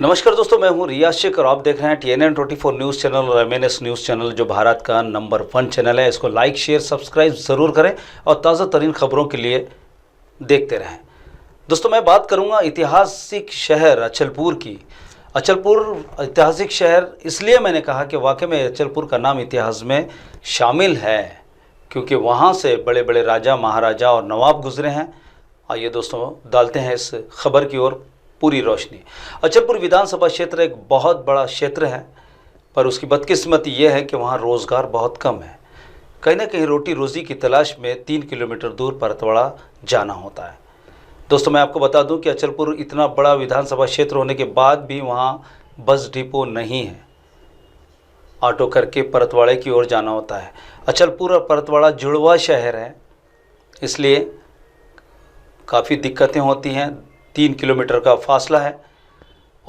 नमस्कार दोस्तों, मैं हूं रियाज शेख और आप देख रहे हैं TNN24 न्यूज़ चैनल और MNS न्यूज़ चैनल, जो भारत का नंबर 1 चैनल है। इसको लाइक शेयर सब्सक्राइब ज़रूर करें और ताज़ा तरीन खबरों के लिए देखते रहें। दोस्तों, मैं बात करूंगा ऐतिहासिक शहर अचलपुर की। अचलपुर ऐतिहासिक शहर इसलिए मैंने कहा कि वाकई में अचलपुर का नाम इतिहास में शामिल है, क्योंकि वहाँ से बड़े बड़े राजा महाराजा और नवाब गुजरे हैं। आइए दोस्तों, डालते हैं इस खबर की ओर पूरी रोशनी। अचलपुर विधानसभा क्षेत्र एक बहुत बड़ा क्षेत्र है, पर उसकी बदकिस्मती यह है कि वहाँ रोज़गार बहुत कम है। कहीं ना कहीं रोटी रोज़ी की तलाश में 3 किलोमीटर दूर परतवाड़ा जाना होता है। दोस्तों, मैं आपको बता दूं कि अचलपुर इतना बड़ा विधानसभा क्षेत्र होने के बाद भी वहाँ बस डिपो नहीं है। ऑटो करके परतवाड़े की ओर जाना होता है। अचलपुर और परतवाड़ा जुड़वा शहर है, इसलिए काफ़ी दिक्कतें होती हैं। 3 किलोमीटर का फासला है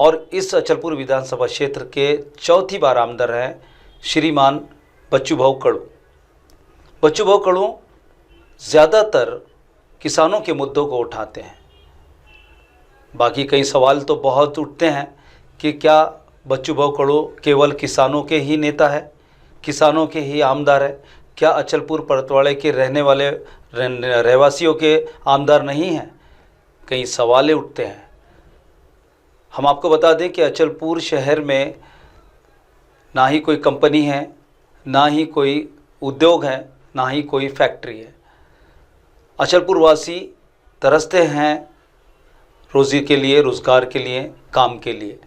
और इस अचलपुर विधानसभा क्षेत्र के चौथी बार आमदार हैं श्रीमान बच्चू भाऊ कड़ू। बच्चू भाऊ कड़ू ज़्यादातर किसानों के मुद्दों को उठाते हैं। बाकी कई सवाल तो बहुत उठते हैं कि क्या बच्चू भाऊ कड़ू केवल किसानों के ही नेता है, किसानों के ही आमदार है? क्या अचलपुर परतवाड़े के रहने वाले रहवासियों के आमदार नहीं हैं? कई सवाल उठते हैं। हम आपको बता दें कि अचलपुर शहर में ना ही कोई कंपनी है, ना ही कोई उद्योग है, ना ही कोई फैक्ट्री है। अचलपुर वासी तरसते हैं रोज़ी के लिए, रोज़गार के लिए, काम के लिए।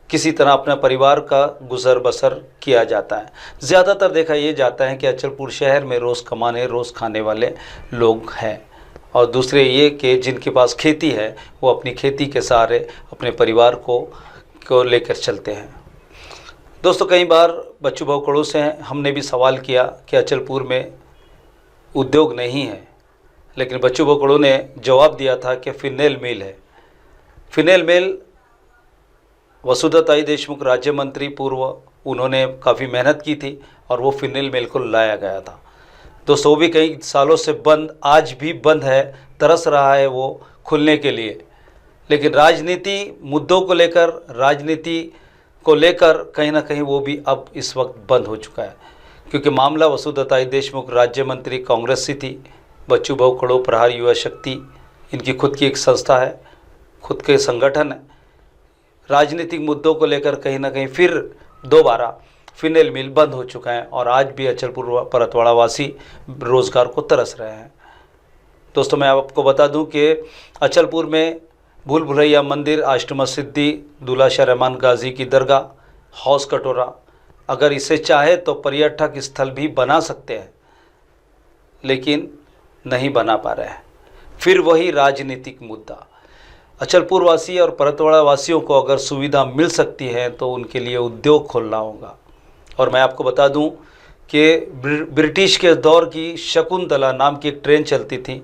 किसी तरह अपने परिवार का गुजर बसर किया जाता है। ज़्यादातर देखा ये जाता है कि अचलपुर शहर में रोज़ कमाने रोज़ खाने वाले लोग हैं, और दूसरे ये कि जिनके पास खेती है वो अपनी खेती के सहारे अपने परिवार को लेकर चलते हैं। दोस्तों, कई बार बच्चू भाऊ कड़ू से हमने भी सवाल किया कि अचलपुर में उद्योग नहीं है, लेकिन बच्चू भाऊ कड़ू ने जवाब दिया था कि फिनेल मिल है। फिनेल मिल वसुधाताई देशमुख राज्य मंत्री पूर्व, उन्होंने काफ़ी मेहनत की थी और वो फिनेल मिल को लाया गया था। दोस्तों, वो भी कई सालों से बंद, आज भी बंद है, तरस रहा है वो खुलने के लिए। लेकिन राजनीति मुद्दों को लेकर, राजनीति को लेकर कहीं ना कहीं वो भी अब इस वक्त बंद हो चुका है, क्योंकि मामला वसुधाताई देशमुख राज्य मंत्री कांग्रेस सी थी। बच्चू भाऊ कड़ू प्रहार युवा शक्ति, इनकी खुद की एक संस्था है, खुद के संगठन है। राजनीतिक मुद्दों को लेकर कहीं ना कहीं फिर दोबारा फिनेल मिल बंद हो चुका है और आज भी अचलपुर परतवाड़ा वासी रोज़गार को तरस रहे हैं। दोस्तों, मैं आपको बता दूं कि अचलपुर में भूल भुलैया मंदिर, आष्टमा सिद्धि, दूल्हा शाह रहमान गाजी की दरगाह, हौस कटोरा, अगर इसे चाहे तो पर्यटक स्थल भी बना सकते हैं, लेकिन नहीं बना पा रहे हैं। फिर वही राजनीतिक मुद्दा। अचलपुर वासी और परतवाड़ा वासियों को अगर सुविधा मिल सकती है तो उनके लिए उद्योग खोलना होगा। और मैं आपको बता दूं कि ब्रिटिश के दौर की शकुंतला नाम की एक ट्रेन चलती थी,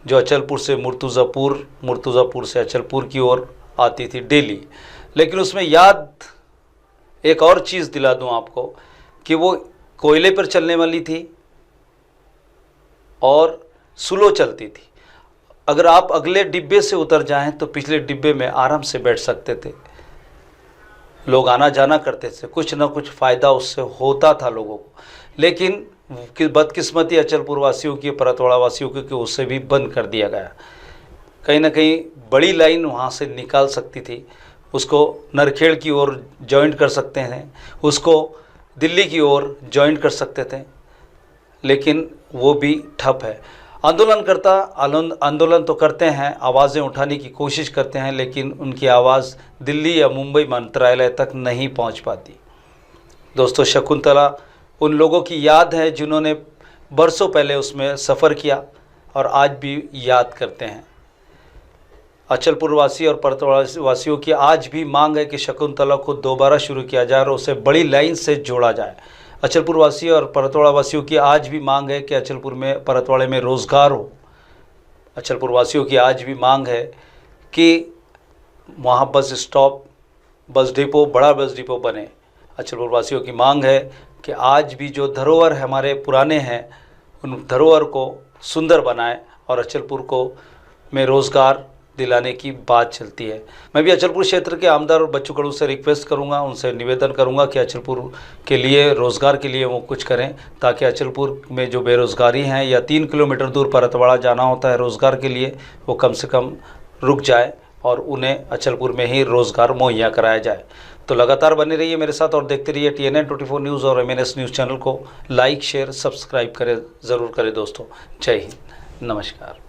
जो अचलपुर से मुर्तुज़ापुर से अचलपुर की ओर आती थी डेली। लेकिन उसमें याद एक और चीज़ दिला दूं आपको कि वो कोयले पर चलने वाली थी और स्लो चलती थी। अगर आप अगले डिब्बे से उतर जाएं तो पिछले डिब्बे में आराम से बैठ सकते थे। लोग आना जाना करते थे, कुछ ना कुछ फ़ायदा उससे होता था लोगों को। लेकिन बदकिस्मती अचलपुर वासियों की, परतवाड़ा वासियों की, कि उससे भी बंद कर दिया गया। कहीं ना कहीं बड़ी लाइन वहाँ से निकाल सकती थी, उसको नरखेड़ की ओर जॉइंट कर सकते हैं, उसको दिल्ली की ओर जॉइंट कर सकते थे, लेकिन वो भी ठप है। आंदोलनकर्ता आंदोलन तो करते हैं, आवाज़ें उठाने की कोशिश करते हैं, लेकिन उनकी आवाज़ दिल्ली या मुंबई मंत्रालय तक नहीं पहुंच पाती। दोस्तों, शकुंतला उन लोगों की याद है जिन्होंने बरसों पहले उसमें सफ़र किया और आज भी याद करते हैं। अचलपुर वासी और परतवाड़ा वासियों की आज भी मांग है कि शकुंतला को दोबारा शुरू किया जाए और उसे बड़ी लाइन से जोड़ा जाए। अचलपुर वासी और परतवाड़ा वासियों की आज भी मांग है कि अचलपुर में, परतवाड़े में रोज़गार हो। अचलपुर वासियों की आज भी मांग है कि वहाँ बस स्टॉप, बस डिपो, बड़ा बस डिपो बने। अचलपुर वासियों की मांग है कि आज भी जो धरोहर हमारे पुराने हैं, उन धरोहर को सुंदर बनाएं और अचलपुर को में रोज़गार दिलाने की बात चलती है। मैं भी अचलपुर क्षेत्र के आमदार और बच्चू कडू से रिक्वेस्ट करूंगा, उनसे निवेदन करूंगा कि अचलपुर के लिए रोज़गार के लिए वो कुछ करें, ताकि अचलपुर में जो बेरोज़गारी हैं या 3 किलोमीटर दूर परतवाड़ा जाना होता है रोज़गार के लिए, वो कम से कम रुक जाए और उन्हें अचलपुर में ही रोज़गार मुहैया कराया जाए। तो लगातार बने रहिए मेरे साथ और देखते रहिए TNN 24 न्यूज़ और MNS न्यूज़ चैनल को लाइक शेयर सब्सक्राइब करें, ज़रूर करें दोस्तों। जय हिंद, नमस्कार।